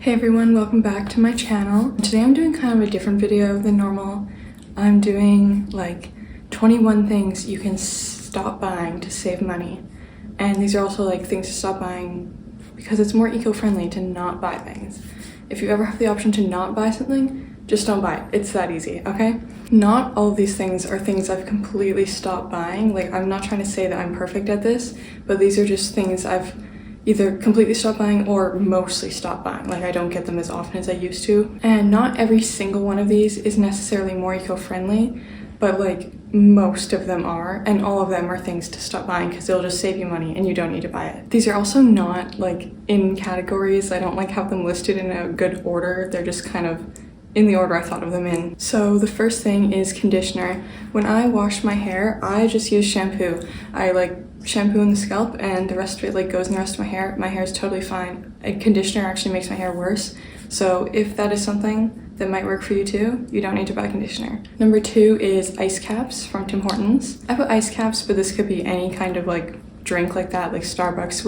Hey everyone, welcome back to my channel. Today I'm doing kind of a different video than normal. I'm doing like 21 things you can stop buying to save money. And these are also like things to stop buying because it's more eco-friendly to not buy things. If you ever have the option to not buy something, just don't buy it. It's that easy, okay? Not all of these things are things I've completely stopped buying. Like, I'm not trying to say that I'm perfect at this, but these are just things I've either completely stopped buying or mostly stopped buying. Like, I don't get them as often as I used to. And not every single one of these is necessarily more eco-friendly, but like most of them are, and all of them are things to stop buying because it'll just save you money and you don't need to buy it. These are also not like in categories. I don't like have them listed in a good order. They're just kind of in the order I thought of them in. So the first thing is conditioner. When I wash my hair, I just use shampoo. I like shampoo in the scalp and the rest of it like goes in the rest of my hair. My hair is totally fine. And conditioner actually makes my hair worse. So if that is something that might work for you too, you don't need to buy conditioner. Number 2 is ice caps from Tim Hortons. I put ice caps, but this could be any kind of like drink like that, like Starbucks,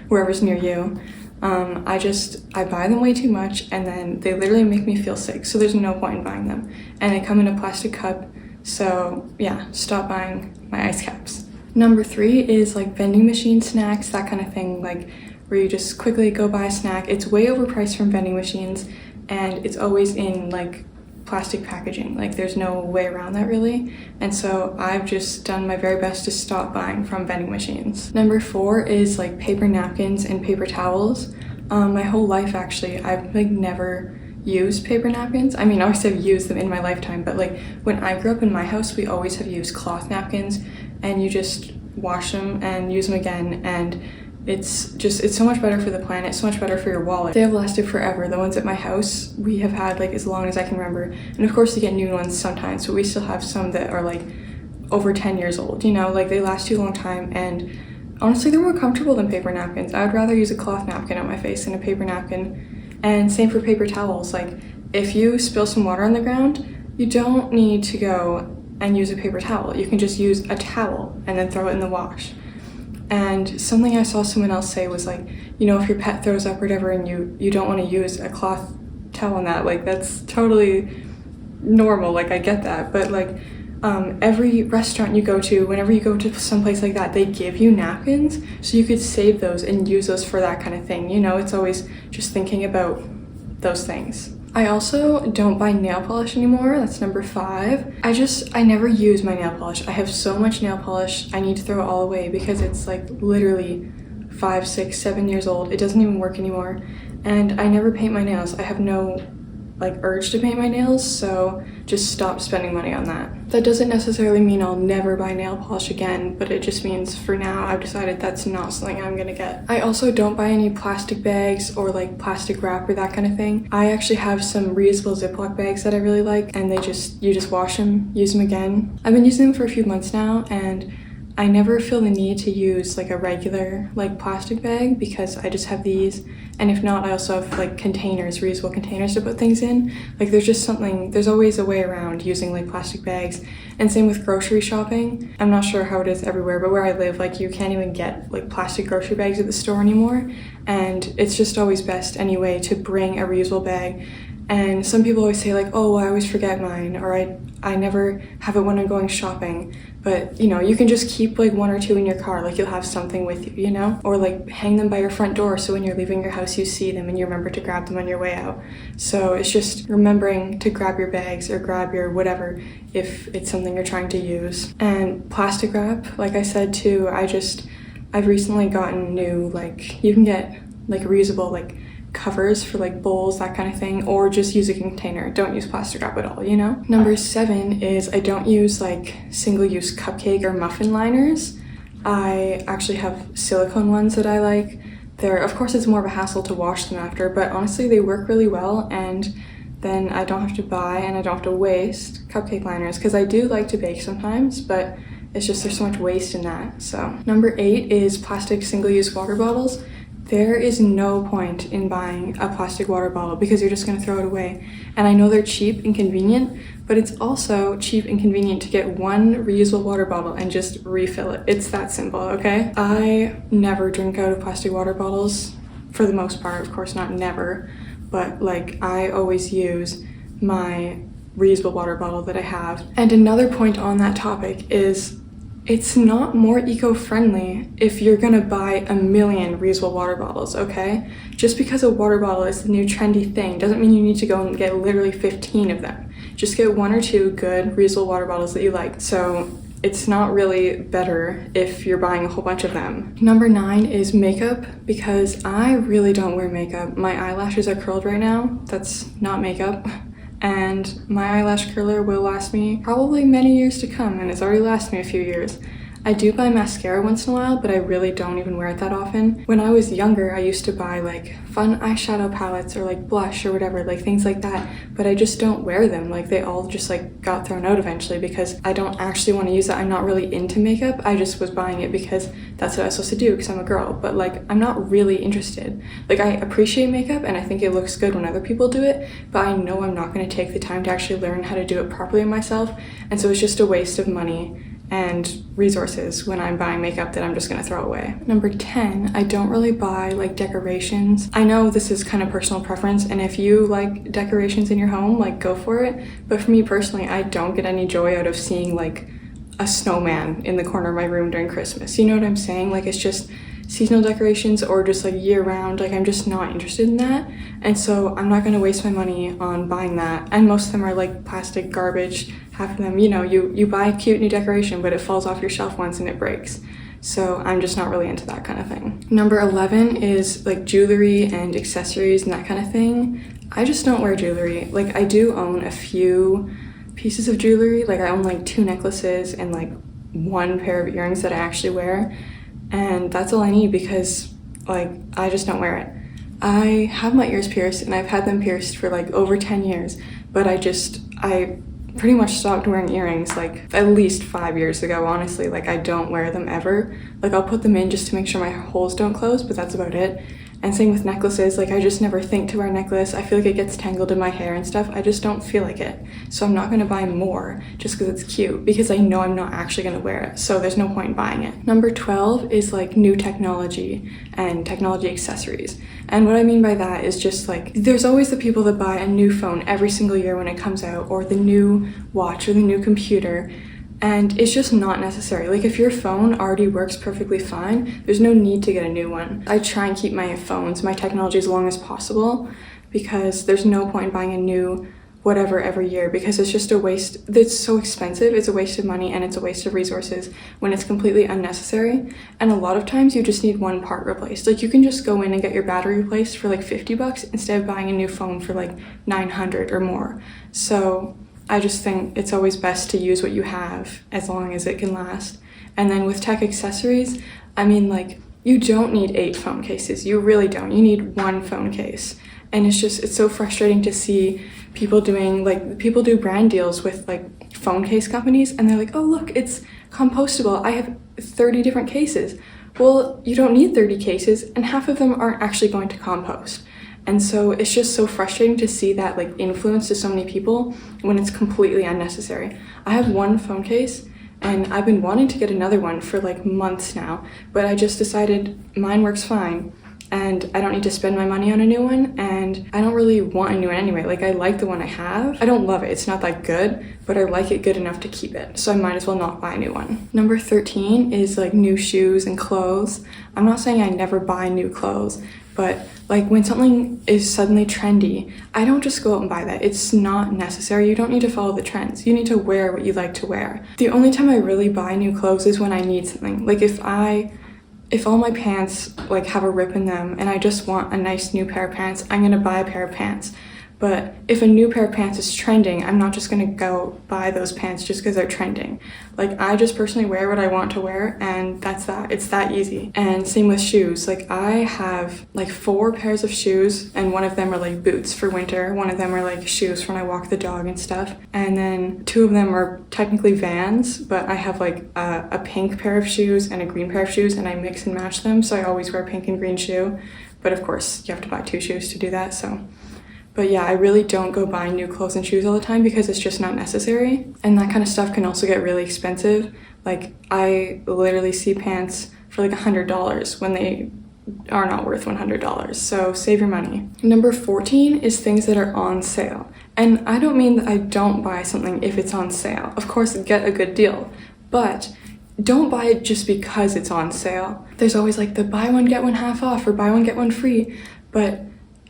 wherever's near you. I buy them way too much and then they literally make me feel sick, so there's no point in buying them. And they come in a plastic cup, so yeah, stop buying my ice caps. Number 3 is like vending machine snacks, that kind of thing, like where you just quickly go buy a snack. It's way overpriced from vending machines and it's always in like plastic packaging. Like there's no way around that really. And so I've just done my very best to stop buying from vending machines. Number 4 is like paper napkins and paper towels. My whole life actually, I've like never used paper napkins. I mean, obviously I've used them in my lifetime, but like when I grew up in my house, we always have used cloth napkins and you just wash them and use them again, and it's so much better for the planet, so much better for your wallet. They have lasted forever. The ones at my house we have had like as long as I can remember, and of course you get new ones sometimes, but we still have some that are like over 10 years old, you know, like they last you a long time, and honestly they're more comfortable than paper napkins. I would rather use a cloth napkin on my face than a paper napkin. And same for paper towels. Like if you spill some water on the ground, you don't need to go and use a paper towel. You can just use a towel and then throw it in the wash. And something I saw someone else say was like, you know, if your pet throws up or whatever and you don't want to use a cloth towel on that, like that's totally normal, like I get that. But like every restaurant you go to, whenever you go to someplace like that, they give you napkins, so you could save those and use those for that kind of thing. You know, it's always just thinking about those things. I also don't buy nail polish anymore. That's number 5. I never use my nail polish. I have so much nail polish, I need to throw it all away because it's like literally 5, 6, 7 years old. It doesn't even work anymore. And I never paint my nails. I have no like urge to paint my nails, so just stop spending money on that. That doesn't necessarily mean I'll never buy nail polish again, but it just means for now I've decided that's not something I'm gonna get. I also don't buy any plastic bags or like plastic wrap or that kind of thing. I actually have some reusable Ziploc bags that I really like, and you just wash them, use them again. I've been using them for a few months now, and I never feel the need to use like a regular like plastic bag because I just have these, and if not, I also have like containers, reusable containers to put things in. Like there's always a way around using like plastic bags. And same with grocery shopping. I'm not sure how it is everywhere, but where I live, like you can't even get like plastic grocery bags at the store anymore, and it's just always best anyway to bring a reusable bag. And some people always say like, oh, I always forget mine, or I never have it when I'm going shopping. But you know, you can just keep like 1 or 2 in your car, like you'll have something with you, you know? Or like hang them by your front door so when you're leaving your house you see them and you remember to grab them on your way out. So it's just remembering to grab your bags or grab your whatever if it's something you're trying to use. And plastic wrap, like I said too, I've recently gotten new, like you can get like reusable like covers for like bowls, that kind of thing, or just use a container. Don't use plastic wrap at all, you know? Number 7 is I don't use like single-use cupcake or muffin liners. I actually have silicone ones that I like. Of course it's more of a hassle to wash them after, but honestly they work really well, and then I don't have to buy and I don't have to waste cupcake liners, because I do like to bake sometimes, but it's just there's so much waste in that. So number 8 is plastic single-use water bottles. There is no point in buying a plastic water bottle because you're just going to throw it away. And I know they're cheap and convenient, but it's also cheap and convenient to get one reusable water bottle and just refill it. It's that simple, okay? I never drink out of plastic water bottles, for the most part, of course not never, but like I always use my reusable water bottle that I have. And another point on that topic is it's not more eco-friendly if you're gonna buy a million reusable water bottles, okay? Just because a water bottle is the new trendy thing doesn't mean you need to go and get literally 15 of them. Just get 1 or 2 good reusable water bottles that you like. So it's not really better if you're buying a whole bunch of them. Number 9 is makeup, because I really don't wear makeup. My eyelashes are curled right now. That's not makeup. And my eyelash curler will last me probably many years to come, and it's already lasted me a few years. I do buy mascara once in a while, but I really don't even wear it that often. When I was younger, I used to buy like fun eyeshadow palettes or like blush or whatever, like things like that, but I just don't wear them. Like they all just like got thrown out eventually because I don't actually want to use it. I'm not really into makeup. I just was buying it because that's what I was supposed to do because I'm a girl, but like I'm not really interested. Like I appreciate makeup and I think it looks good when other people do it, but I know I'm not going to take the time to actually learn how to do it properly myself, and so it's just a waste of money and resources when I'm buying makeup that I'm just gonna throw away. Number 10, I don't really buy like decorations. I know this is kind of personal preference, and if you like decorations in your home, like go for it. But for me personally, I don't get any joy out of seeing like a snowman in the corner of my room during Christmas. You know what I'm saying? Like it's just seasonal decorations or just like year round. Like I'm just not interested in that. And so I'm not gonna waste my money on buying that. And most of them are like plastic garbage. Half of them, you know, you buy a cute new decoration, but it falls off your shelf once and it breaks. So I'm just not really into that kind of thing. Number 11 is like jewelry and accessories and that kind of thing. I just don't wear jewelry. Like I do own a few pieces of jewelry. Like I own like 2 necklaces and like 1 pair of earrings that I actually wear. And that's all I need because like I just don't wear it. I have my ears pierced and I've had them pierced for like over 10 years, but I pretty much stopped wearing earrings like at least 5 years ago, honestly. Like I don't wear them ever. Like I'll put them in just to make sure my holes don't close, but that's about it. And same with necklaces, like I just never think to wear a necklace. I feel like it gets tangled in my hair and stuff. I just don't feel like it. So I'm not gonna buy more just because it's cute, because I know I'm not actually gonna wear it. So there's no point in buying it. Number 12 is like new technology and technology accessories. And what I mean by that is just like, there's always the people that buy a new phone every single year when it comes out, or the new watch or the new computer. And it's just not necessary. Like if your phone already works perfectly fine, there's no need to get a new one. I try and keep my phones, my technology as long as possible, because there's no point in buying a new whatever every year, because it's just a waste. It's so expensive, it's a waste of money, and it's a waste of resources when it's completely unnecessary. And a lot of times you just need one part replaced. Like you can just go in and get your battery replaced for like $50 instead of buying a new phone for like $900 or more. So I just think it's always best to use what you have as long as it can last. And then with tech accessories, I mean, like, you don't need 8 phone cases. You really don't. You need 1 phone case. And it's so frustrating to see people do brand deals with like phone case companies, and they're like, oh look, it's compostable. I have 30 different cases. Well, you don't need 30 cases, and half of them aren't actually going to compost. And so it's just so frustrating to see that like influence to so many people when it's completely unnecessary. I have 1 phone case and I've been wanting to get another one for like months now, but I just decided mine works fine and I don't need to spend my money on a new one, and I don't really want a new one anyway. Like I like the one I have. I don't love it, it's not that good, but I like it good enough to keep it, so I might as well not buy a new one. Number 13 is like new shoes and clothes. I'm not saying I never buy new clothes, but like when something is suddenly trendy, I don't just go out and buy that. It's not necessary. You don't need to follow the trends. You need to wear what you like to wear. The only time I really buy new clothes is when I need something. Like if all my pants like have a rip in them and I just want a nice new pair of pants, I'm gonna buy a pair of pants. But if a new pair of pants is trending, I'm not just gonna go buy those pants just because they're trending. Like I just personally wear what I want to wear, and that's that. It's that easy. And same with shoes. Like I have like 4 pairs of shoes, and one of them are like boots for winter. One of them are like shoes for when I walk the dog and stuff. And then 2 of them are technically Vans, but I have like a pink pair of shoes and a green pair of shoes, and I mix and match them. So I always wear a pink and green shoe. But of course you have to buy 2 shoes to do that, so. But yeah, I really don't go buying new clothes and shoes all the time because it's just not necessary. And that kind of stuff can also get really expensive. Like I literally see pants for like $100 when they are not worth $100, so save your money. Number 14 is things that are on sale. And I don't mean that I don't buy something if it's on sale. Of course, get a good deal, but don't buy it just because it's on sale. There's always like the buy one get one half off or buy one get one free, but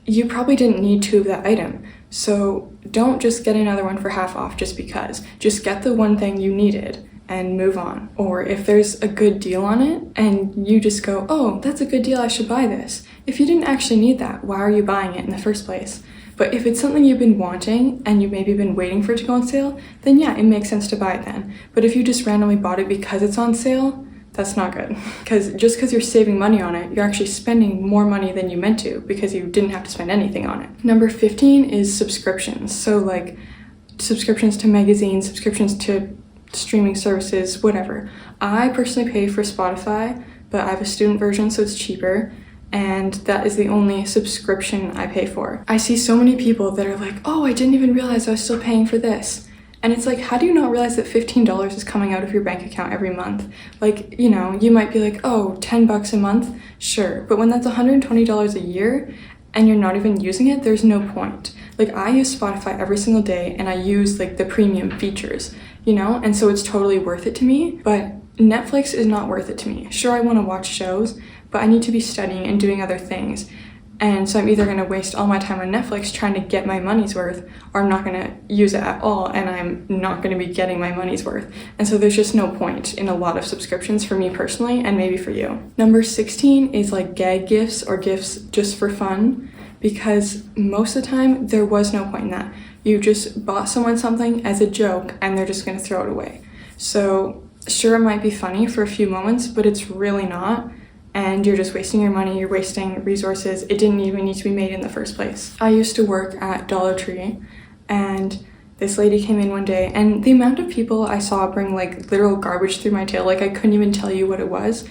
you probably didn't need 2 of that item. So don't just get another one for half off just because. Just get the one thing you needed and move on. Or if there's a good deal on it and you just go, oh, that's a good deal, I should buy this. If you didn't actually need that, why are you buying it in the first place? But if it's something you've been wanting and you've maybe been waiting for it to go on sale, then yeah, it makes sense to buy it then. But if you just randomly bought it because it's on sale, that's not good. Because just because you're saving money on it, you're actually spending more money than you meant to because you didn't have to spend anything on it. Number 15 is subscriptions. So like subscriptions to magazines, subscriptions to streaming services, whatever. I personally pay for Spotify, but I have a student version, so it's cheaper. And that is the only subscription I pay for. I see so many people that are like, oh, I didn't even realize I was still paying for this. And it's like, how do you not realize that $15 is coming out of your bank account every month? Like, you know, you might be like, oh, $10 a month, sure. But when that's $120 a year and you're not even using it, there's no point. Like, I use Spotify every single day and I use like the premium features, you know? And so it's totally worth it to me, but Netflix is not worth it to me. Sure, I want to watch shows, but I need to be studying and doing other things. And so I'm either going to waste all my time on Netflix trying to get my money's worth, or I'm not going to use it at all and I'm not going to be getting my money's worth. And so there's just no point in a lot of subscriptions for me personally, and maybe for you. Number 16 is like gag gifts or gifts just for fun, because most of the time there was no point in that. You just bought someone something as a joke and they're just going to throw it away. So sure, it might be funny for a few moments, but it's really not. And you're just wasting your money, you're wasting resources. It didn't even need to be made in the first place. I used to work at Dollar Tree, and this lady came in one day, and the amount of people I saw bring like literal garbage through my till, like I couldn't even tell you what it was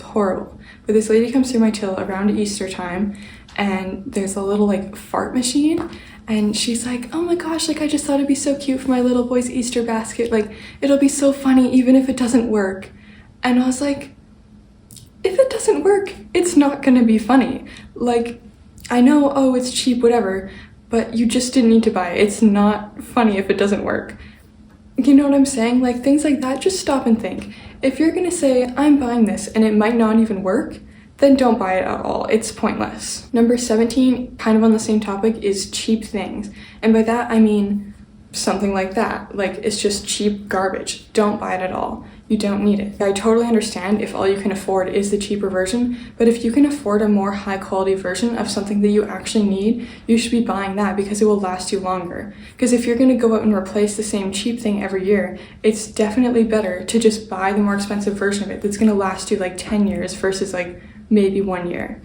horrible. But this lady comes through my till around Easter time, and there's a little like fart machine, and she's like, oh my gosh, like I just thought it'd be so cute for my little boy's Easter basket, like it'll be so funny even if it doesn't work. And I was like, if it doesn't work, it's not gonna be funny. Like, I know, oh, it's cheap, whatever, but you just didn't need to buy it. It's not funny if it doesn't work. You know what I'm saying? Like, things like that, just stop and think. If you're gonna say, I'm buying this, and it might not even work, then don't buy it at all. It's pointless. Number 17, kind of on the same topic, is cheap things. And by that, I mean something like that. Like, it's just cheap garbage. Don't buy it at all. You don't need it. I totally understand if all you can afford is the cheaper version, but if you can afford a more high quality version of something that you actually need, you should be buying that because it will last you longer. Because if you're gonna go out and replace the same cheap thing every year, it's definitely better to just buy the more expensive version of it that's gonna last you like 10 years versus like maybe 1 year.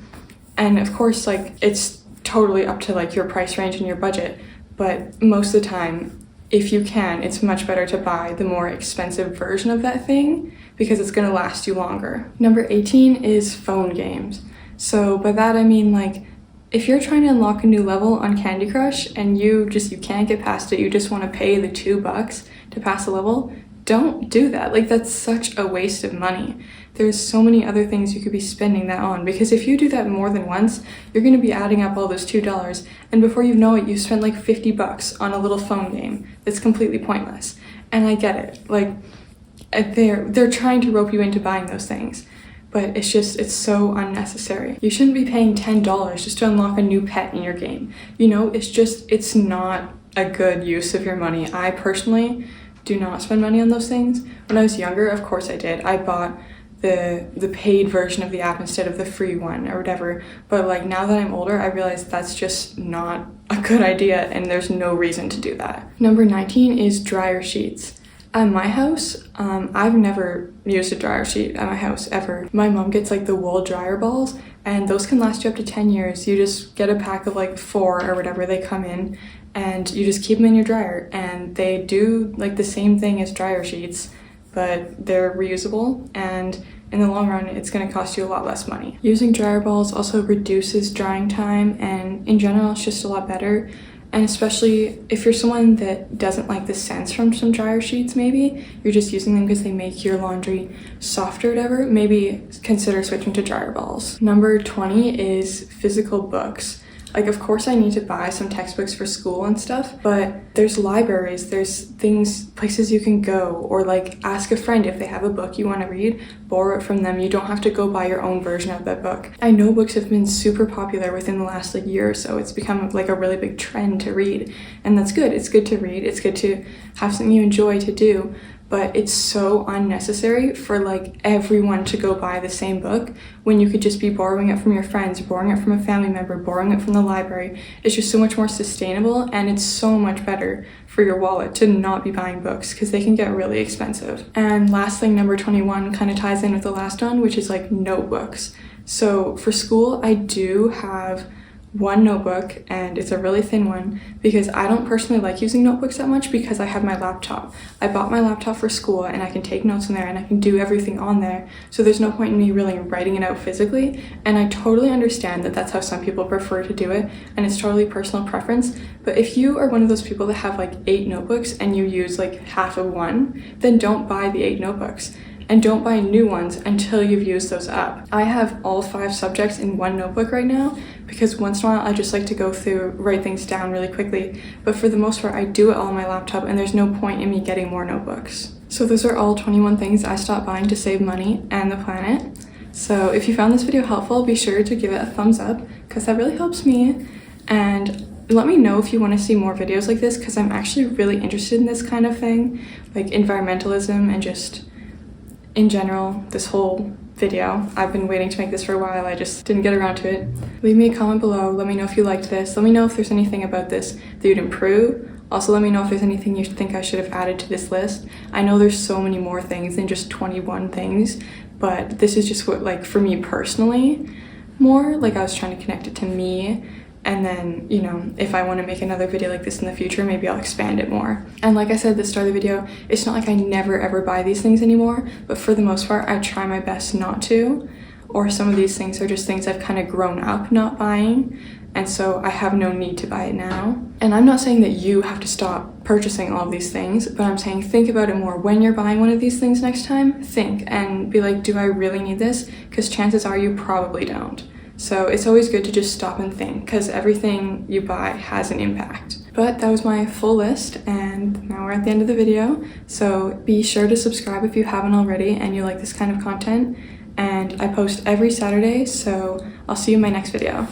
And of course, like it's totally up to like your price range and your budget, but most of the time, if you can, it's much better to buy the more expensive version of that thing because it's going to last you longer. Number 18 is phone games. So by that I mean like if you're trying to unlock a new level on Candy Crush and you can't get past it, you just want to pay the $2 to pass the level, don't do that. Like that's such a waste of money. There's so many other things you could be spending that on, because if you do that more than once, you're going to be adding up all those $2, and before you know it, you spent like $50 on a little phone game that's completely pointless. And I get it. Like they're trying to rope you into buying those things, but it's so unnecessary. You shouldn't be paying $10 just to unlock a new pet in your game. You know, it's not a good use of your money. I personally do not spend money on those things. When I was younger, of course I did. I bought the paid version of the app instead of the free one or whatever. But like now that I'm older, I realize that's just not a good idea and there's no reason to do that. Number 19 is dryer sheets. At my house, I've never used a dryer sheet at my house ever. My mom gets like the wool dryer balls and those can last you up to 10 years. You just get a pack of like 4 or whatever, they come in, and you just keep them in your dryer, and they do like the same thing as dryer sheets, but they're reusable, and in the long run, it's going to cost you a lot less money. Using dryer balls also reduces drying time, and in general, it's just a lot better. And especially if you're someone that doesn't like the scents from some dryer sheets, maybe you're just using them because they make your laundry softer or whatever, maybe consider switching to dryer balls. Number 20 is physical books. Like, of course I need to buy some textbooks for school and stuff, but there's libraries, there's places you can go, or like ask a friend if they have a book you want to read, borrow it from them. You don't have to go buy your own version of that book. I know books have been super popular within the last like year or so. It's become like a really big trend to read, and that's good. It's good to read. It's good to have something you enjoy to do. But it's so unnecessary for like everyone to go buy the same book when you could just be borrowing it from your friends, borrowing it from a family member, borrowing it from the library. It's just so much more sustainable, and it's so much better for your wallet to not be buying books because they can get really expensive. And last thing, number 21, kind of ties in with the last one, which is like notebooks. So for school, I do have one notebook, and it's a really thin one because I don't personally like using notebooks that much because I have my laptop. I bought my laptop for school, and I can take notes in there and I can do everything on there, so there's no point in me really writing it out physically. And I totally understand that that's how some people prefer to do it, and it's totally personal preference. But if you are one of those people that have like 8 notebooks and you use like half of one, then don't buy the 8 notebooks. And don't buy new ones until you've used those up. I have all 5 subjects in one notebook right now because once in a while I just like to go through, write things down really quickly. But for the most part, I do it all on my laptop, and there's no point in me getting more notebooks. So those are all 21 things I stopped buying to save money and the planet. So if you found this video helpful, be sure to give it a thumbs up because that really helps me. And let me know if you want to see more videos like this because I'm actually really interested in this kind of thing, like environmentalism and just in general, this whole video. I've been waiting to make this for a while, I just didn't get around to it. Leave me a comment below, let me know if you liked this, let me know if there's anything about this that you'd improve. Also, let me know if there's anything you think I should have added to this list. I know there's so many more things than just 21 things, but this is just what, like, for me personally, more, like I was trying to connect it to me. And then, you know, if I want to make another video like this in the future, maybe I'll expand it more. And like I said at the start of the video, it's not like I never ever buy these things anymore, but for the most part, I try my best not to. Or some of these things are just things I've kind of grown up not buying, and so I have no need to buy it now. And I'm not saying that you have to stop purchasing all of these things, but I'm saying think about it more. When you're buying one of these things next time, think and be like, do I really need this? Because chances are you probably don't. So it's always good to just stop and think because everything you buy has an impact. But that was my full list, and now we're at the end of the video. So be sure to subscribe if you haven't already and you like this kind of content. And I post every Saturday, so I'll see you in my next video.